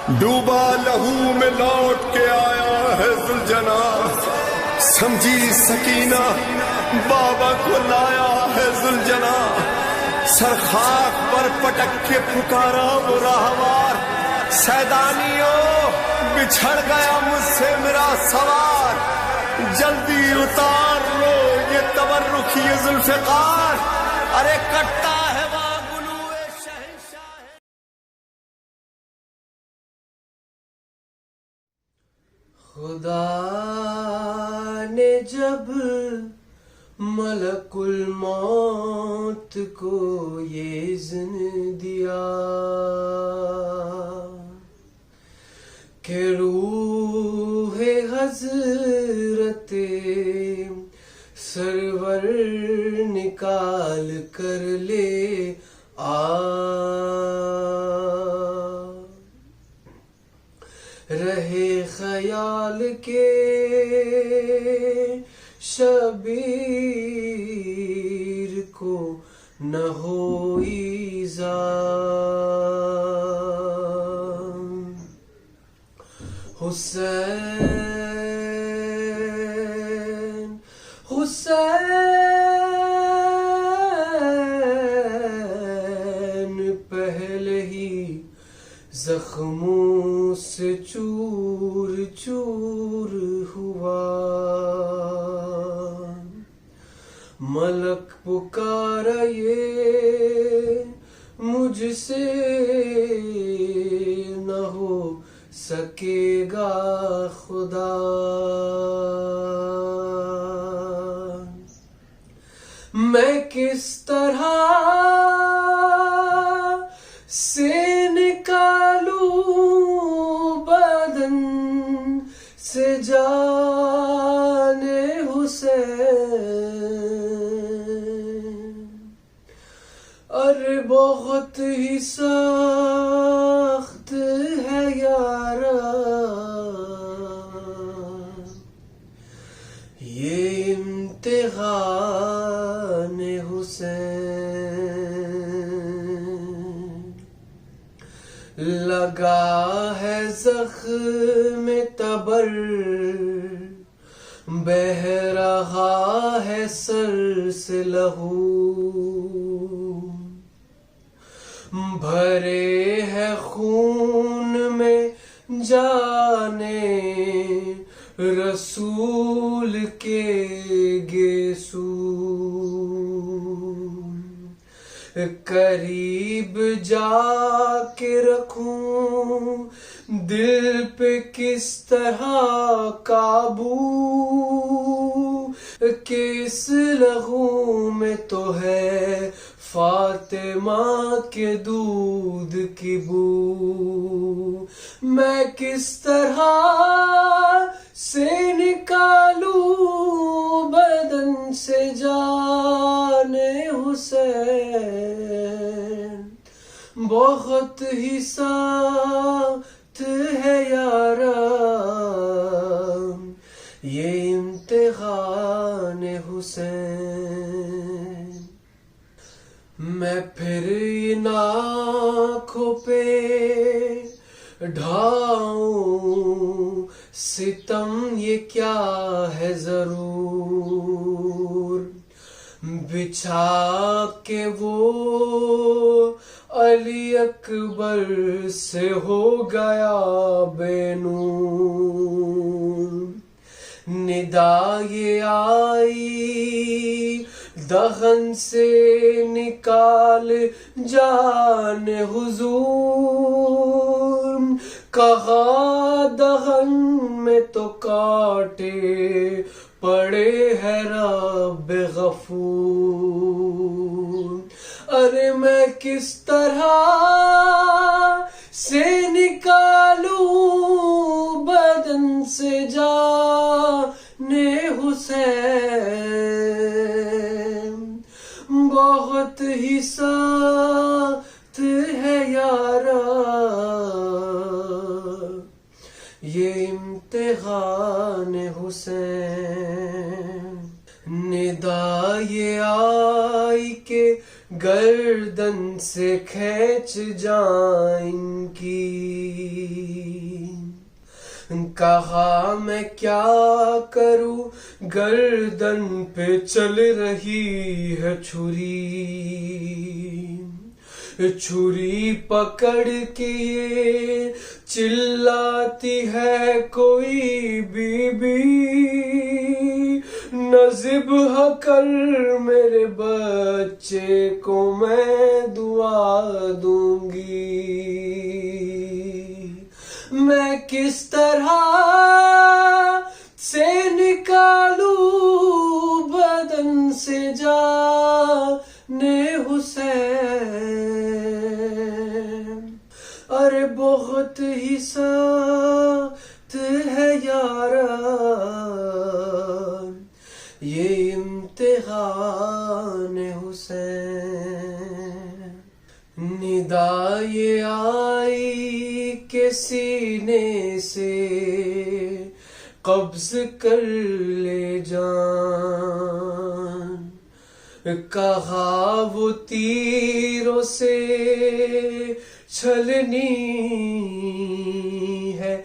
ڈوبا لہو میں لوٹ کے آیا ہے ذوالجنا، سمجھی سکینہ بابا کو لایا ہے ذوالجنا، سر خاک پر پٹک کے پکارا وہ راہوار، سیدانیوں بچھڑ گیا مجھ سے میرا سوار، جلدی اتار لو یہ تبرک یہ ذوالفقار، ارے کٹتا ہے وہاں گلوئے شہنشاہ۔ خدا نے جب ملک الموت کو یہ اذن دیا کہ روح حضرت سرور نکال کر لے رہے خیال کے شبیر کو نہ ہو ایذا، حسین پہلے ہی زخموں سے چور چور ہوا، ملک پکارا یہ مجھ سے نہ ہو سکے گا خدا، میں کس طرح سے نکالوں بدن سے جان حسین، ارے بہت ہی سخت ہے یارا یہ امتحان حسین، لگا ہے زخم تبر بہہ رہا ہے سر سے لہو، بھرے ہے خون میں جانے رسول کے گیسو، قریب جا کے رکھوں دل پہ کس طرح قابو کہ اس لہو میں تو ہے فاطمہ کے دودھ کی بو، میں کس طرح سے نکالوں بدن سے جان حسین، بہت ہی سخت ہے یارا یہ امتحان حسین، میں پھر ان آنکھوں پہ ڈھاؤں ستم یہ کیا ہے ضرور، بچھا کے وہ علی اکبر سے ہو گیا بے نور، ندا یہ آئی دہن سے نکال جان حضور، کہا دہن میں تو کاٹے پڑے ہے رب غفور، ارے میں کس طرح سے نکالوں بدن سے جان حسین، بہت ہی سخت ہے یارا یہ امتحان حسین، ندا یہ آئی کہ گردن سے کھینچ جائیں کی کہا میں کیا کروں گردن پہ چل رہی ہے چھری پکڑ کے یہ چلاتی ہے کوئی بی بی نہ ذبح کر میرے بچے کو میں دعا دوں گی میں کس طرح سے نکالوں بدن سے جان حسین ارے بہت ہی سخت ہے یارا یہ امتحان حسین ندا یہ آئی کہ سینے سے قبض کر لے جان کہا وہ تیروں سے چھلنی ہے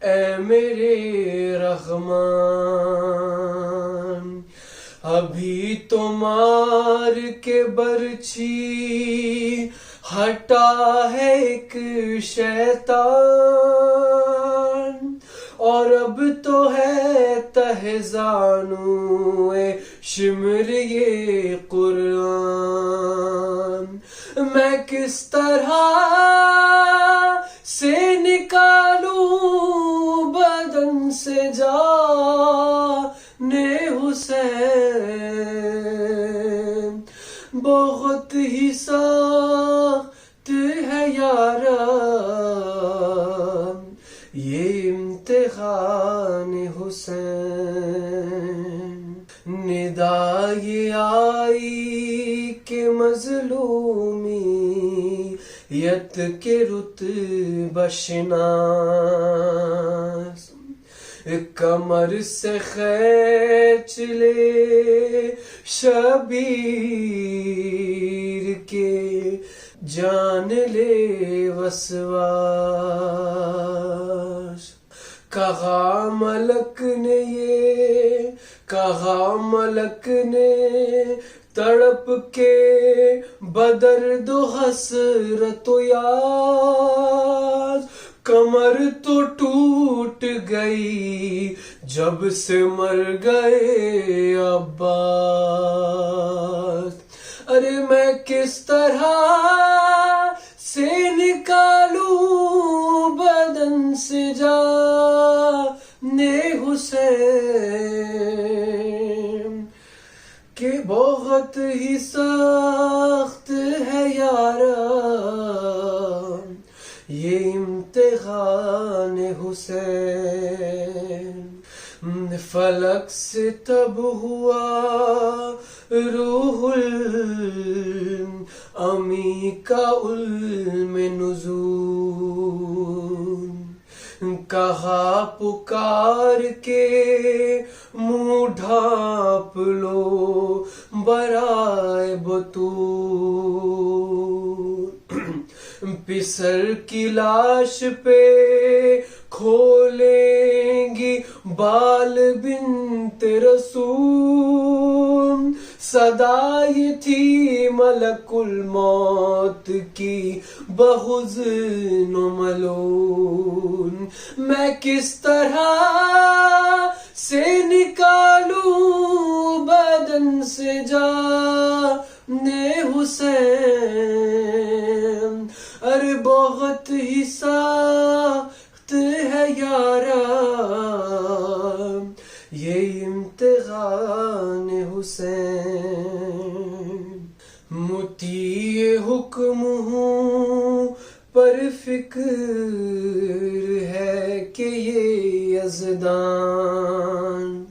اے میرے رحمان ابھی تو مار کے برچھی ہٹا ہے ایک شیطان اور اب تو ہے تہ زانو شمر یہ قرآن میں کس طرح سے نکالوں بدن سے جان حسین بہت ہی سخت ہے یارا یہ امتحان حسین ندا یہ آئی کہ مظلومیت کے رتبہ شناس کمر سے کھینچ لے شبیر کے جان لے وسواس کہا ملک نے تڑپ کے بدرد و حسرت و یاد کمر تو ٹوٹ گئی جب سے مر گئے عباس ارے میں کس طرح سے نکالوں بدن سے جان حسین کہ بہت ہی سخت ہے یارا یہ امتحان حسین فلک سے تب ہوا روح الامی کا علم نزول کہا پکار کے منہ ڈھانپ لو برائے بطول پسر کی لاش پہ کھولیں گی بال بنت رسول صدا یہ تھی ملک الموت کی بحزن و ملول میں کس طرح سے نکالوں بدن سے جان حسین ارے بہت ہی سخت ہے یارا یہ امتحان حسین مطیع حکم ہوں پر فکر ہے کہ یہ یزدان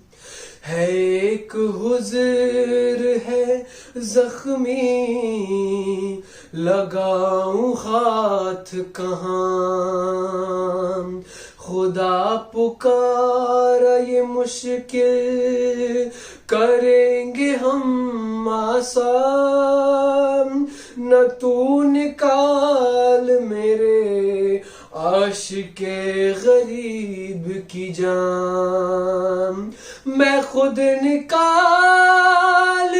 ہے ایک حضر ہے زخمی لگاؤں ہاتھ کہاں خدا پکارا یہ مشکل کریں گے ہم آسان نہ تو نکال میرے عاشق غریب کی جان میں خود نکال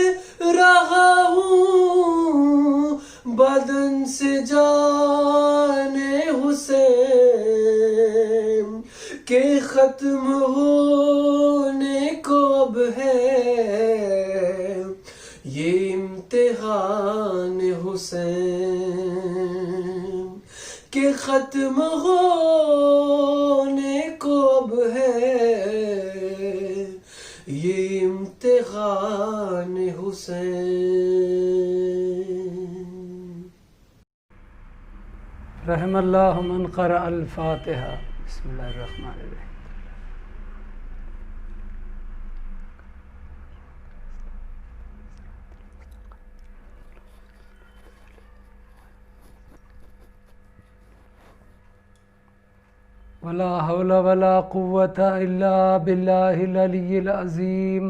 رہا ہوں بدن سے جان حسین کہ ختم ہونے کو اب ہے یہ امتحان حسین کہ ختم ہونے کو اب ہے یہ امتحان حسین۔ رحم اللہ من قرأ الفاتحہ۔ بسم اللہ الرحمن الرحیم۔ ولا حول ولا قوة إلا بالله العلي العظيم۔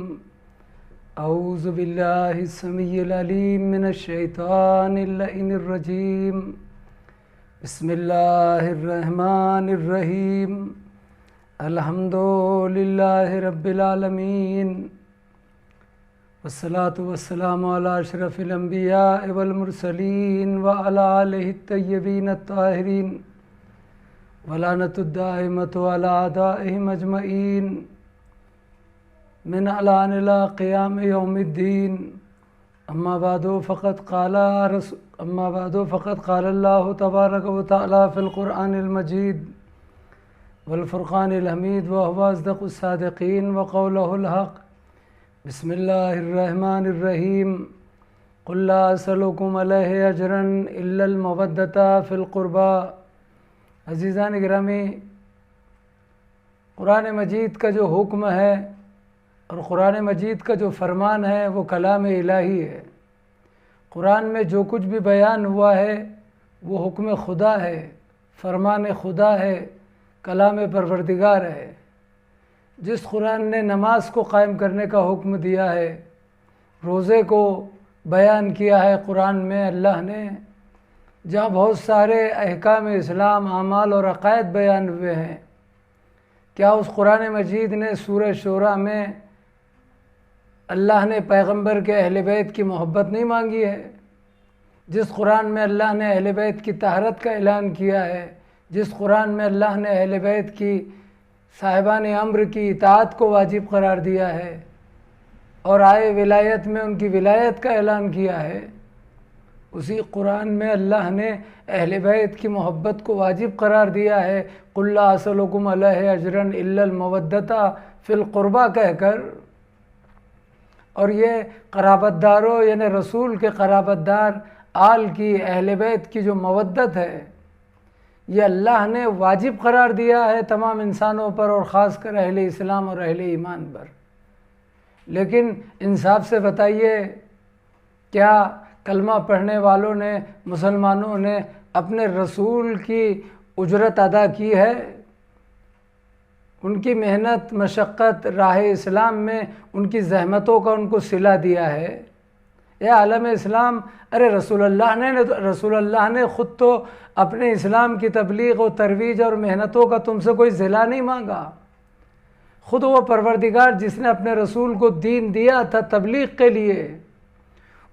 أعوذ بالله السميع العليم من الشيطان اللعين الرجيم۔ بسم الله الرحمن الرحيم۔ الحمد لله رب العالمين، والصلاة والسلام على أشرف الأنبياء والمرسلين وعلى آله الطيبين الطاهرين، ولعنة الدائمة على أعدائهم أجمعين من الآن إلى قيام يوم الدين۔ أما بعد فقد قال الله تبارك وتعالى في القرآن المجيد والفرقان الحميد وهو أصدق الصادقين وقوله الحق۔ بسم الله الرحمن الرحيم۔ قل لا أسألكم عليه أجرا إلا المودة في القربى۔ عزیزان گرامی، قرآن مجید کا جو حکم ہے اور قرآن مجید کا جو فرمان ہے وہ کلام الہی ہے۔ قرآن میں جو کچھ بھی بیان ہوا ہے وہ حکم خدا ہے، فرمان خدا ہے، کلام پروردگار ہے۔ جس قرآن نے نماز کو قائم کرنے کا حکم دیا ہے، روزے کو بیان کیا ہے قرآن میں اللہ نے، جہاں بہت سارے احکام اسلام، اعمال اور عقائد بیان ہوئے ہیں، کیا اس قرآن مجید نے سورہ شورى میں اللہ نے پیغمبر کے اہل بیت کی محبت نہیں مانگی ہے؟ جس قرآن میں اللہ نے اہل بیت کی طہارت کا اعلان کیا ہے، جس قرآن میں اللہ نے اہل بیت کی صاحبان امر کی اطاعت کو واجب قرار دیا ہے اور آئے ولایت میں ان کی ولایت کا اعلان کیا ہے، اسی قرآن میں اللہ نے اہل بیت کی محبت کو واجب قرار دیا ہے۔ قل لا اسألکم علیہ اجرا الا المودۃ فی القربى کہہ کر، اور یہ قرابت داروں یعنی رسول کے قرابت دار آل کی، اہل بیت کی جو مودت ہے، یہ اللہ نے واجب قرار دیا ہے تمام انسانوں پر، اور خاص کر اہل اسلام اور اہل ایمان پر۔ لیکن انصاف سے بتائیے، کیا کلمہ پڑھنے والوں نے، مسلمانوں نے اپنے رسول کی اجرت ادا کی ہے؟ ان کی محنت، مشقت، راہ اسلام میں ان کی زحمتوں کا ان کو صلہ دیا ہے؟ یا عالم اسلام، ارے رسول اللہ نے خود تو اپنے اسلام کی تبلیغ و ترویج اور محنتوں کا تم سے کوئی صلہ نہیں مانگا۔ خود وہ پروردگار جس نے اپنے رسول کو دین دیا تھا تبلیغ کے لیے،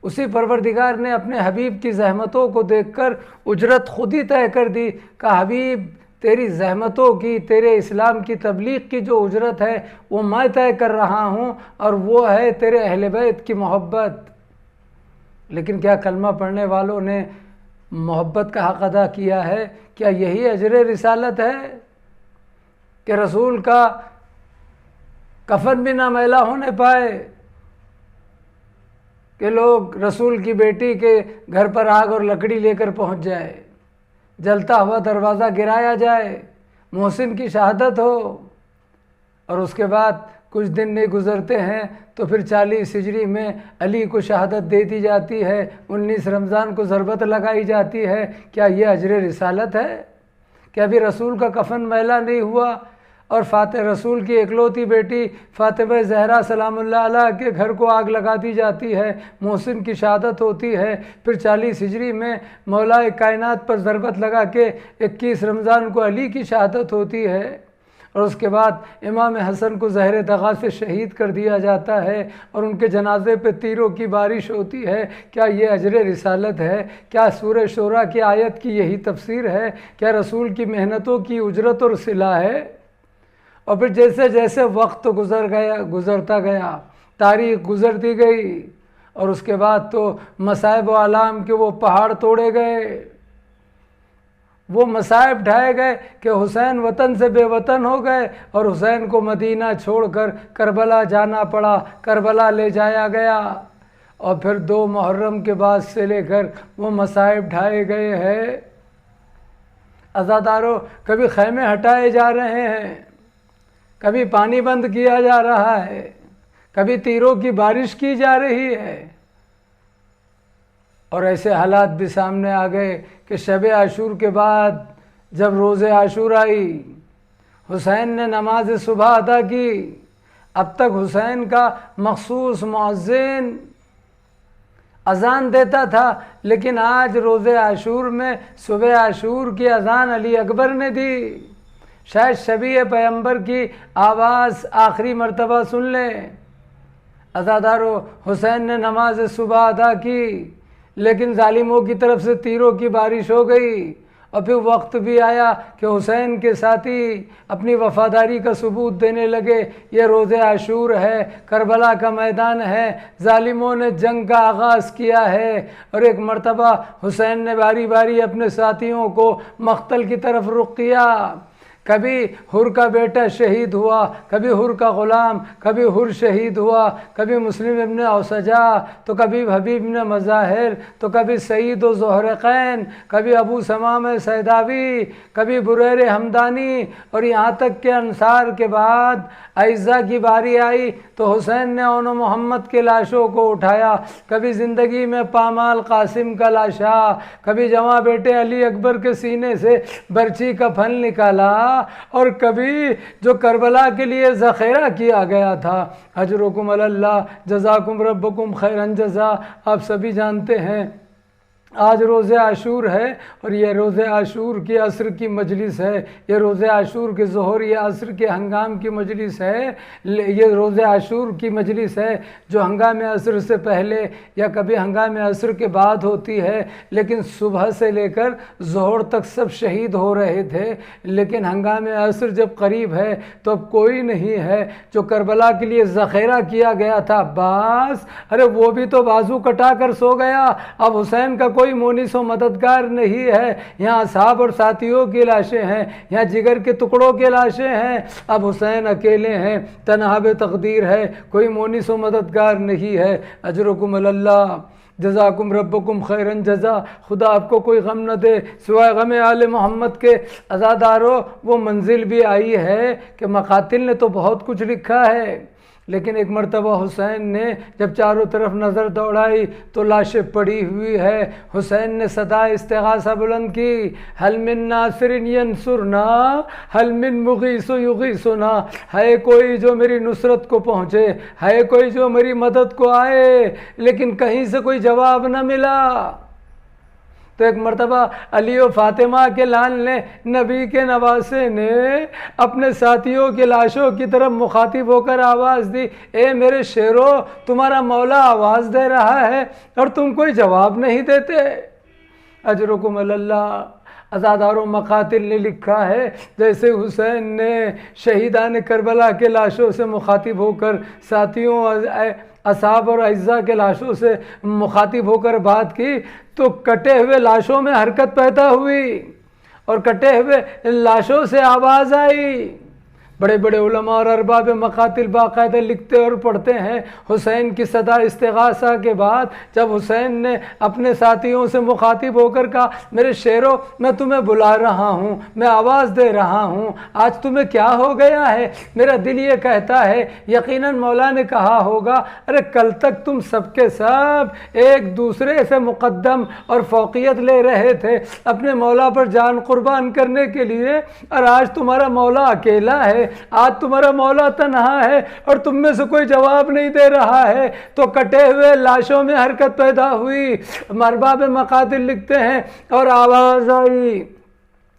اسی پروردگار نے اپنے حبیب کی زحمتوں کو دیکھ کر اجرت خود ہی طے کر دی کہ حبیب تیری زحمتوں کی، تیرے اسلام کی تبلیغ کی جو اجرت ہے وہ میں طے کر رہا ہوں، اور وہ ہے تیرے اہل بیت کی محبت۔ لیکن کیا کلمہ پڑھنے والوں نے محبت کا حق ادا کیا ہے؟ کیا یہی اجر رسالت ہے کہ رسول کا کفن بھی نہ میلا ہونے پائے، کہ لوگ رسول کی بیٹی کے گھر پر آگ اور لکڑی لے کر پہنچ جائے، جلتا ہوا دروازہ گرایا جائے، محسن کی شہادت ہو، اور اس کے بعد کچھ دن نہیں گزرتے ہیں تو پھر 40 ہجری میں علی کو شہادت دے دی جاتی ہے، 19 رمضان کو ضربت لگائی جاتی ہے؟ کیا یہ اجر رسالت ہے؟ کہ ابھی رسول کا کفن میلا نہیں ہوا اور فاتح رسول کی اکلوتی بیٹی فاطمہ زہرا سلام اللہ علیہ کے گھر کو آگ لگا دی جاتی ہے، محسن کی شہادت ہوتی ہے، پھر 40 ہجری میں مولا کائنات پر ضربت لگا کے 21 رمضان کو علی کی شہادت ہوتی ہے، اور اس کے بعد امام حسن کو زہر دغا سے شہید کر دیا جاتا ہے اور ان کے جنازے پہ تیروں کی بارش ہوتی ہے۔ کیا یہ اجر رسالت ہے؟ کیا سورہ شورا کی آیت کی یہی تفسیر ہے؟ کیا رسول کی محنتوں کی اجرت اور صلہ ہے؟ اور پھر جیسے جیسے وقت گزرتا گیا، تاریخ گزرتی گئی، اور اس کے بعد تو مصائب و آلام کے وہ پہاڑ توڑے گئے، وہ مصائب ڈھائے گئے کہ حسین وطن سے بے وطن ہو گئے اور حسین کو مدینہ چھوڑ کر کربلا جانا پڑا، کربلا لے جایا گیا، اور پھر 2 محرم کے بعد سے لے کر وہ مصائب ڈھائے گئے ہیں۔ عزادارو، کبھی خیمے ہٹائے جا رہے ہیں، کبھی پانی بند کیا جا رہا ہے، کبھی تیروں کی بارش کی جا رہی ہے، اور ایسے حالات بھی سامنے آ گئے کہ شب عاشور کے بعد جب روز عاشور آئی، حسین نے نماز صبح ادا کی، اب تک حسین کا مخصوص مؤذن اذان دیتا تھا، لیکن آج روز عاشور میں صبح عاشور کی اذان علی اکبر نے دی۔ شاید شبیہ پیغمبر کی آواز آخری مرتبہ سن لیں۔ عزادارو، حسین نے نماز صبح ادا کی، لیکن ظالموں کی طرف سے تیروں کی بارش ہو گئی، اور پھر وقت بھی آیا کہ حسین کے ساتھی اپنی وفاداری کا ثبوت دینے لگے۔ یہ روز عاشور ہے، کربلا کا میدان ہے، ظالموں نے جنگ کا آغاز کیا ہے، اور ایک مرتبہ حسین نے باری باری اپنے ساتھیوں کو مقتل کی طرف رخ کیا۔ کبھی حر کا بیٹا شہید ہوا، کبھی حر کا غلام، کبھی حر شہید ہوا، کبھی مسلم ابن اوسجا، تو کبھی حبیب ابن مظاہر، تو کبھی سعید و زہرقین، کبھی ابو سمام سیداوی، کبھی بریر حمدانی، اور یہاں تک کہ انصار کے بعد اعزا کی باری آئی تو حسین نے اون محمد کے لاشوں کو اٹھایا۔ کبھی زندگی میں پامال قاسم کا لاشا، کبھی جواں بیٹے علی اکبر کے سینے سے برچی کا پھل نکالا، اور کبھی جو کربلا کے لیے ذخیرہ کیا گیا تھا۔ اجرکم علی اللہ، جزاکم ربکم خیرا جزا۔ آپ سبھی جانتے ہیں آج روز عاشور ہے، اور یہ روز عاشور کی عصر کی مجلس ہے، یہ روز عاشور کے ظہر یا عصر کے ہنگام کی مجلس ہے، یہ روز عاشور کی مجلس ہے جو ہنگام عصر سے پہلے یا کبھی ہنگام عصر کے بعد ہوتی ہے، لیکن صبح سے لے کر ظہر تک سب شہید ہو رہے تھے، لیکن ہنگام عصر جب قریب ہے تو اب کوئی نہیں ہے۔ جو کربلا کے لیے ذخیرہ کیا گیا تھا عباس، ارے وہ بھی تو بازو کٹا کر سو گیا، اب حسین کا کوئی مونس و مددگار نہیں ہے۔ یہاں اصحاب اور ساتھیوں کی لاشیں ہیں، یہاں جگر کے ٹکڑوں کی لاشیں ہیں، اب حسین اکیلے ہیں، تنہا بے تقدیر ہے، کوئی مونس و مددگار نہیں ہے۔ اجرکم علی اللہ، جزاکم ربکم خیرا جزا۔ خدا آپ کو کوئی غم نہ دے سوائے غم آل محمد کے۔ عزادارو، وہ منزل بھی آئی ہے کہ مقاتل نے تو بہت کچھ لکھا ہے، لیکن ایک مرتبہ حسین نے جب چاروں طرف نظر دوڑائی تو لاشیں پڑی ہوئی ہے۔ حسین نے صدا استغاثہ بلند کی، حل من ناصر ینصرنا، حل من مغیث یغیثنا، ہے کوئی جو میری نصرت کو پہنچے، ہے کوئی جو میری مدد کو آئے، لیکن کہیں سے کوئی جواب نہ ملا۔ تو ایک مرتبہ علی و فاطمہ کے لال نے، نبی کے نواسے نے اپنے ساتھیوں کی لاشوں کی طرف مخاطب ہو کر آواز دی، اے میرے شیرو، تمہارا مولا آواز دے رہا ہے اور تم کوئی جواب نہیں دیتے۔ اجرکم علی اللہ۔ عزاداروں، مقاتل نے لکھا ہے جیسے حسین نے شہیدان کربلا کے لاشوں سے مخاطب ہو کر ساتھیوں اصحاب اور اعزا کے لاشوں سے مخاطب ہو کر بات کی تو کٹے ہوئے لاشوں میں حرکت پیدا ہوئی اور کٹے ہوئے لاشوں سے آواز آئی۔ بڑے بڑے علماء اور ارباب مقاتل باقاعدہ لکھتے اور پڑھتے ہیں، حسین کی صدا استغاثہ کے بعد جب حسین نے اپنے ساتھیوں سے مخاطب ہو کر کہا، میرے شیرو، میں تمہیں بلا رہا ہوں، میں آواز دے رہا ہوں، آج تمہیں کیا ہو گیا ہے؟ میرا دل یہ کہتا ہے یقیناً مولا نے کہا ہوگا، ارے کل تک تم سب کے سب ایک دوسرے سے مقدم اور فوقیت لے رہے تھے اپنے مولا پر جان قربان کرنے کے لیے، اور آج تمہارا مولا اکیلا ہے، آج تمہارا مولا تنہا ہے اور تم میں سے کوئی جواب نہیں دے رہا ہے۔ تو کٹے ہوئے لاشوں میں حرکت پیدا ہوئی۔ ارباب مقاتل لکھتے ہیں اور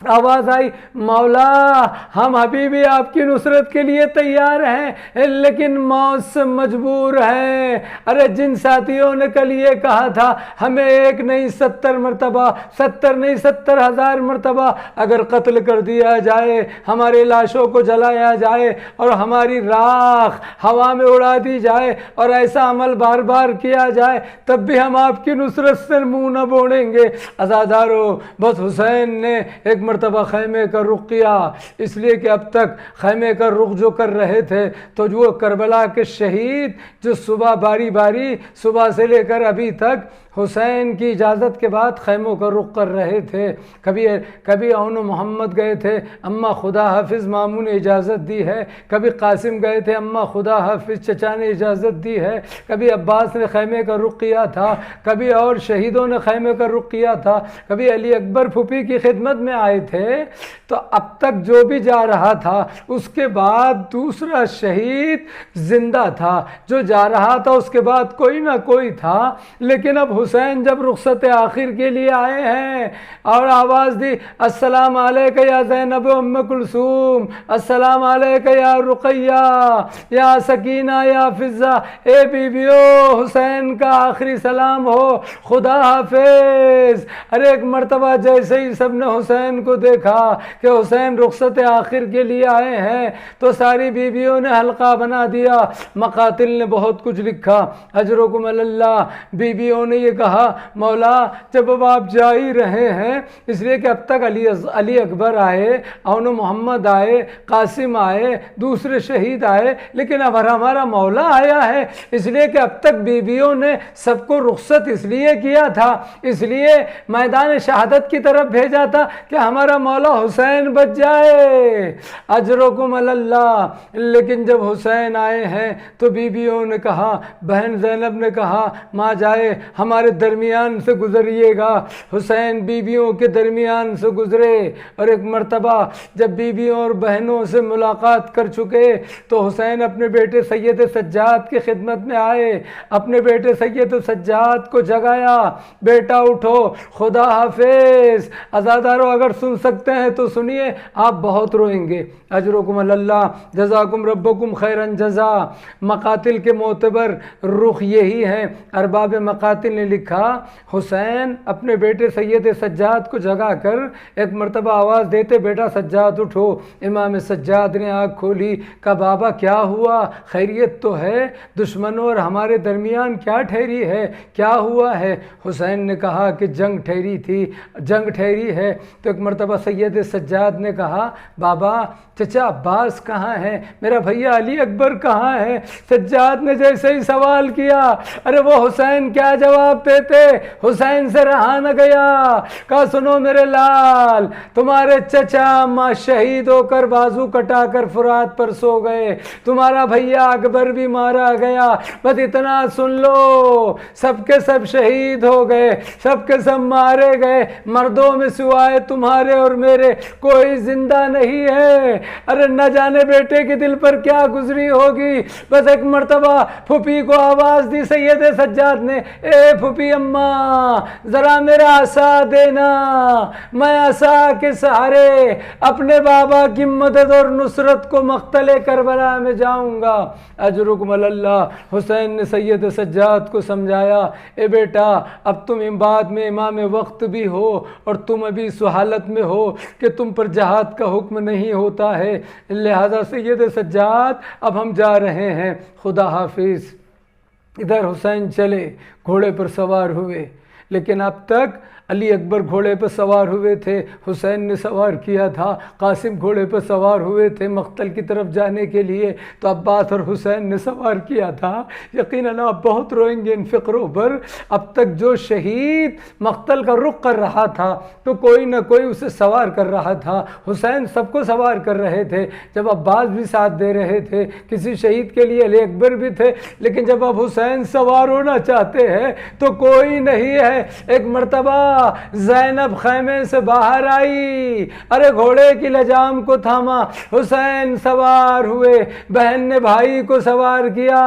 آواز آئی مولا ہم ابھی بھی آپ کی نصرت کے لیے تیار ہیں لیکن موت سے مجبور ہیں۔ ارے جن ساتھیوں نے کل یہ کہا تھا ہمیں ایک نہیں 70 مرتبہ 70,000 مرتبہ اگر قتل کر دیا جائے، ہماری لاشوں کو جلایا جائے اور ہماری راکھ ہوا میں اڑا دی جائے اور ایسا عمل بار بار کیا جائے تب بھی ہم آپ کی نصرت سے منہ نہ موڑیں گے۔ عزادارو، بس حسین نے ایک مرتبہ خیمے کا رخ کیا، اس لیے کہ اب تک خیمے کا رخ جو کر رہے تھے تو جو کربلا کے شہید جو صبح باری باری صبح سے لے کر ابھی تک حسین کی اجازت کے بعد خیموں کا رخ کر رہے تھے۔ کبھی اون و محمد گئے تھے، اما خدا حافظ ماموں نے اجازت دی ہے، کبھی قاسم گئے تھے، اما خدا حافظ چچا نے اجازت دی ہے، کبھی عباس نے خیمے کا رخ کیا تھا، کبھی اور شہیدوں نے خیمے کا رخ کیا تھا، کبھی علی اکبر پھوپھی کی خدمت میں آئے تھے۔ تو اب تک جو بھی جا رہا تھا اس کے بعد دوسرا شہید زندہ تھا، جو جا رہا تھا اس کے بعد کوئی نہ کوئی تھا۔ لیکن اب حسین جب رخصت آخر کے لیے آئے ہیں اور آواز دی السلام علیکہ یا زینب ام کلثوم، السلام علیکہ یا رقیہ یا سکینہ یا فضہ، اے بیویو حسین کا آخری سلام ہو، خدا حافظ۔ ہر ایک مرتبہ جیسے ہی سب نے حسین کو دیکھا کہ حسین رخصت آخر کے لیے آئے ہیں تو ساری بیویوں نے حلقہ بنا دیا۔ مقاتل نے بہت کچھ لکھا، اجرکم اللہ۔ بیویوں نے یہ کہا مولا جب اب آپ جا ہی رہے ہیں، اس لیے کہ اب تک علی اکبر آئے، اون محمد آئے، قاسم آئے، دوسرے شہید آئے، لیکن اب ہمارا مولا آیا ہے، اس لیے کہ اب تک بیویوں نے سب کو رخصت اس لیے کیا تھا، اس لیے میدان شہادت کی طرف بھیجا تھا کہ ہمارا مولا حسین بچ جائے، اجرکم اللہ۔ لیکن جب حسین آئے ہیں تو بیویوں نے کہا، بہن زینب نے کہا ماں جائے ہمارے درمیان سے گزریے گا۔ حسین بیویوں کے درمیان سے گزرے اور ایک مرتبہ جب بیویوں اور بہنوں سے ملاقات کر چکے تو حسین اپنے بیٹے سید سجاد کی خدمت میں آئے، اپنے بیٹے سید سجاد کو جگایا، بیٹا اٹھو خدا حافظ۔ عزادارو اگر سن سکتے ہیں تو سنیے، آپ بہت روئیں گے۔ اجرکم اللہ، جزاکم ربکم خیرن جزا۔ مقاتل کے معتبر رخ یہی ہے۔ ارباب مقاتل نے لکھا حسین اپنے بیٹے سید سجاد کو جگا کر ایک مرتبہ آواز دیتے بیٹا سجاد اٹھو۔ امام سجاد نے آنکھ کھولی، کہا بابا کیا ہوا، خیریت تو ہے، دشمنوں اور ہمارے درمیان کیا ٹھہری ہے، کیا ہوا ہے؟ حسین نے کہا کہ جنگ ٹھہری ہے۔ تو ایک مرتبہ سید سجاد نے کہا بابا چچا عباس کہاں ہے، میرا بھیا علی اکبر کہاں ہے؟ سجاد نے جیسے ہی سوال کیا، ارے وہ حسین کیا جواب دیتے، حسین سے رہا نہ گیا۔ کہا سنو میرے لال، تمہارے چچا اماں شہید ہو کر بازو کٹا کر فرات پر سو گئے، تمہارا بھیا اکبر بھی مارا گیا، بس اتنا سن لو، سب کے سب شہید ہو گئے، سب کے سب مارے گئے، مردوں میں سوائے تمہارے اور میرے کوئی زندہ نہیں ہے۔ ارے نہ جانے بیٹے کے دل پر کیا گزری ہوگی۔ بس ایک مرتبہ پھوپھی کو آواز دی سید سجاد نے، اے پھوپھی اماں ذرا میرا عصا دینا، میں عصا کے سہارے اپنے بابا کی مدد اور نصرت کو مقتل کربلا میں جاؤں گا۔ اجرکم اللہ۔ حسین نے سید سجاد کو سمجھایا، اے بیٹا اب تم بعد میں امام وقت بھی ہو اور تم ابھی اس حالت میں ہو کہ تم پر جہاد کا حکم نہیں ہوتا ہے، لہذا سید سجاد اب ہم جا رہے ہیں، خدا حافظ۔ ادھر حسین چلے، گھوڑے پر سوار ہوئے، لیکن اب تک علی اکبر گھوڑے پر سوار ہوئے تھے، حسین نے سوار کیا تھا، قاسم گھوڑے پر سوار ہوئے تھے مقتل کی طرف جانے کے لیے، تو عباس اور حسین نے سوار کیا تھا۔ یقیناً آپ بہت روئیں گے ان فقروں پر۔ اب تک جو شہید مقتل کا رخ کر رہا تھا تو کوئی نہ کوئی اسے سوار کر رہا تھا، حسین سب کو سوار کر رہے تھے، جب عباس بھی ساتھ دے رہے تھے، کسی شہید کے لیے علی اکبر بھی تھے، لیکن جب اب حسین سوار ہونا چاہتے ہیں تو کوئی نہیں ہے۔ ایک مرتبہ زینب خیمے سے باہر آئی، ارے گھوڑے کی لجام کو تھاما، حسین سوار ہوئے، بہن نے بھائی کو سوار کیا،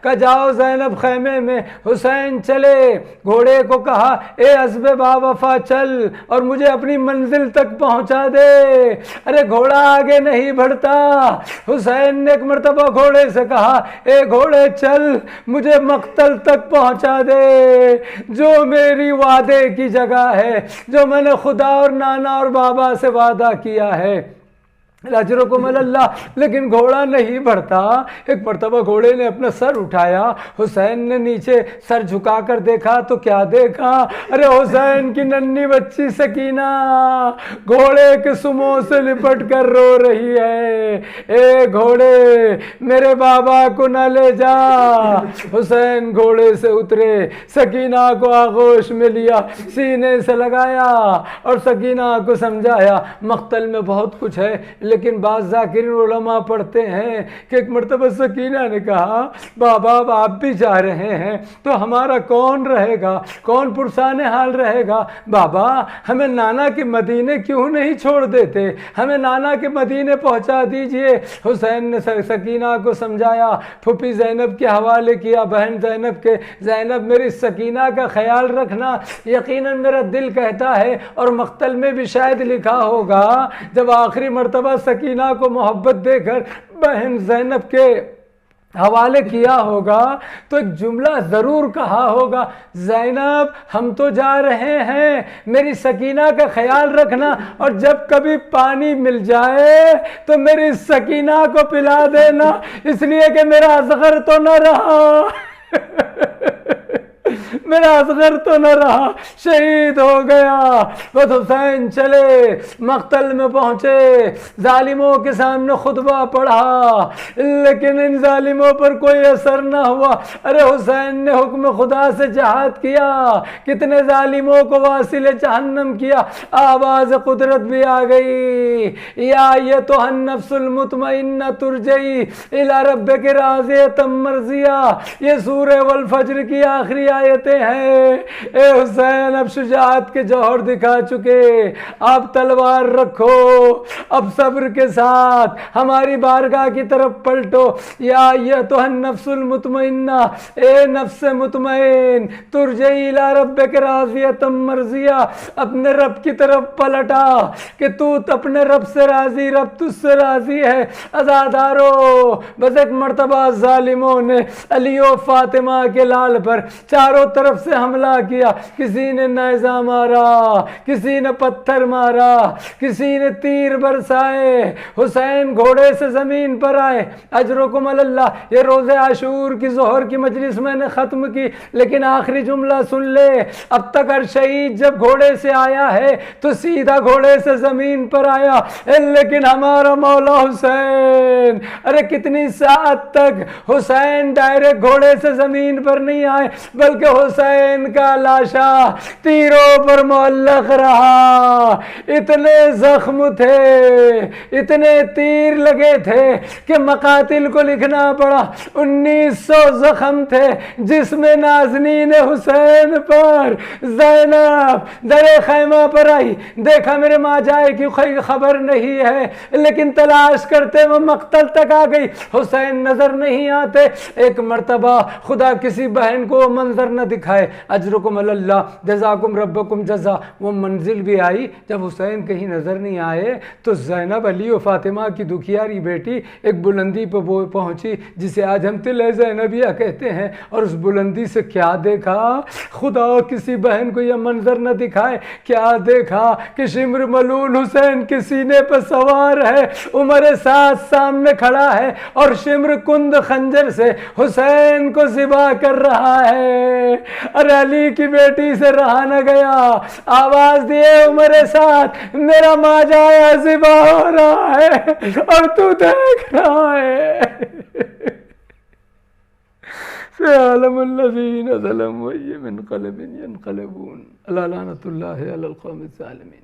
کہا جاؤ زینب خیمے میں۔ حسین چلے، گھوڑے کو کہا اے عزب با وفا چل اور مجھے اپنی منزل تک پہنچا دے۔ ارے گھوڑا آگے نہیں بڑھتا۔ حسین نے ایک مرتبہ گھوڑے سے کہا اے گھوڑے چل مجھے مقتل تک پہنچا دے، جو میری وعدے کی جگہ ہے، جو میں نے خدا اور نانا اور بابا سے وعدہ کیا ہے، اجرکم اللہ۔ لیکن گھوڑا نہیں بڑھتا۔ ایک مرتبہ گھوڑے نے اپنا سر اٹھایا، حسین نے نیچے سر جھکا کر دیکھا تو کیا دیکھا، ارے حسین کی ننھی بچی سکینہ گھوڑے کے سموں سے لپٹ کر رو رہی ہے، اے گھوڑے میرے بابا کو نہ لے جا۔ حسین گھوڑے سے اترے، سکینہ کو آغوش میں لیا، سینے سے لگایا اور سکینہ کو سمجھایا مقتل میں بہت کچھ ہے، لیکن بعض ذاکرین علماء پڑھتے ہیں کہ ایک مرتبہ سکینہ نے کہا بابا اب آپ بھی جا رہے ہیں تو ہمارا کون رہے گا، کون پرسان حال رہے گا، بابا ہمیں نانا کے مدینے کیوں نہیں چھوڑ دیتے، ہمیں نانا کے مدینے پہنچا دیجئے۔ حسین نے سکینہ کو سمجھایا، پھوپھی زینب کے حوالے کیا، بہن زینب کے، زینب میری سکینہ کا خیال رکھنا، یقیناً میرا دل کہتا ہے اور مقتل میں بھی شاید لکھا ہوگا جب آخری مرتبہ سکینہ کو محبت دے کر بہن زینب کے حوالے کیا ہوگا تو ایک جملہ ضرور کہا ہوگا، زینب ہم تو جا رہے ہیں، میری سکینہ کا خیال رکھنا، اور جب کبھی پانی مل جائے تو میری سکینہ کو پلا دینا، اس لیے کہ میرا اصغر تو نہ رہا میرا اصغر تو نہ رہا، شہید ہو گیا۔ بس حسین چلے، مقتل میں پہنچے، ظالموں کے سامنے خطبہ پڑھا، لیکن ان ظالموں پر کوئی اثر نہ ہوا۔ ارے حسین نے حکم خدا سے جہاد کیا، کتنے ظالموں کو واصل جہنم کیا، آواز قدرت بھی آ گئی، یا ایتھا النفس المطمئنہ ترجعی الی ربک راضیۃ مرضیہ۔ یہ سورہ والفجر کی آخری آیتیں ہیں۔ اے حسین اب شجاعت کے جوہر دکھا چکے، اب تلوار رکھو، اب صبر کے ساتھ ہماری بارگاہ کی طرف پلٹو۔ یا ایتھا النفس المطمئنہ، اے نفس مطمئن، ترجعی الی ربک راضیۃ مرضیہ، اپنے رب کی طرف پلٹا کہ تو اپنے رب سے راضی، رب تجھ سے راضی ہے۔ عزادارو، بس ایک مرتبہ ظالموں نے علی و فاطمہ کے لال پر چاروں طرف سے حملہ کیا، کسی نے نیزہ مارا، کسی نے پتھر مارا، کسی نے تیر برسائے، حسین گھوڑے سے زمین پر آئے۔ اجرکم اللہ، یہ روز عاشور کی ظہر کی مجلس میں نے ختم کی، لیکن آخری جملہ سن لے، اب تک ہر شہید جب گھوڑے سے آیا ہے تو سیدھا گھوڑے سے زمین پر آیا، لیکن ہمارا مولا حسین، ارے کتنی ساعت تک حسین ڈائریکٹ گھوڑے سے زمین پر نہیں آئے، بلکہ حسین کا لاشا تیروں پر معلق رہا۔ اتنے زخم تھے، اتنے تیر لگے تھے کہ مقاتل کو لکھنا پڑا، 1900 زخم تھے جس میں نازنین حسین پر زینب در خیمہ پر آئی، دیکھا میرے ماں جائے کی خبر نہیں ہے، لیکن تلاش کرتے وہ مقتل تک آ گئی، حسین نظر نہیں آتے۔ ایک مرتبہ خدا کسی بہن کو منظر نہ دکھائے، اجرکم اللہ، جزاکم ربکم جزا، وہ منزل بھی آئی جب حسین کہیں نظر نہیں آئے تو زینب علی و فاطمہ کی دکھیاری بیٹی ایک بلندی پہ پہنچی جسے آج ہم تلہ زینبیہ کہتے ہیں، اور اس بلندی سے کیا دیکھا، خدا کسی بہن کو یہ منظر نہ دکھائے، کیا دیکھا کہ شمر ملول حسین کے سینے پہ سوار ہے، عمر ساتھ سامنے کھڑا ہے اور شمر کند خنجر سے حسین کو ذبح کر رہا ہے۔ اور علی کی بیٹی سے رہا نہ گیا، آواز دیے عمر ساتھ، میرا ماجایا ذبح ہو رہا ہے اور تو دیکھ رہا ہے۔ سيعلم الذين ظلموا أي منقلب ينقلبون، ألا لعنة الله على القوم الظالمين۔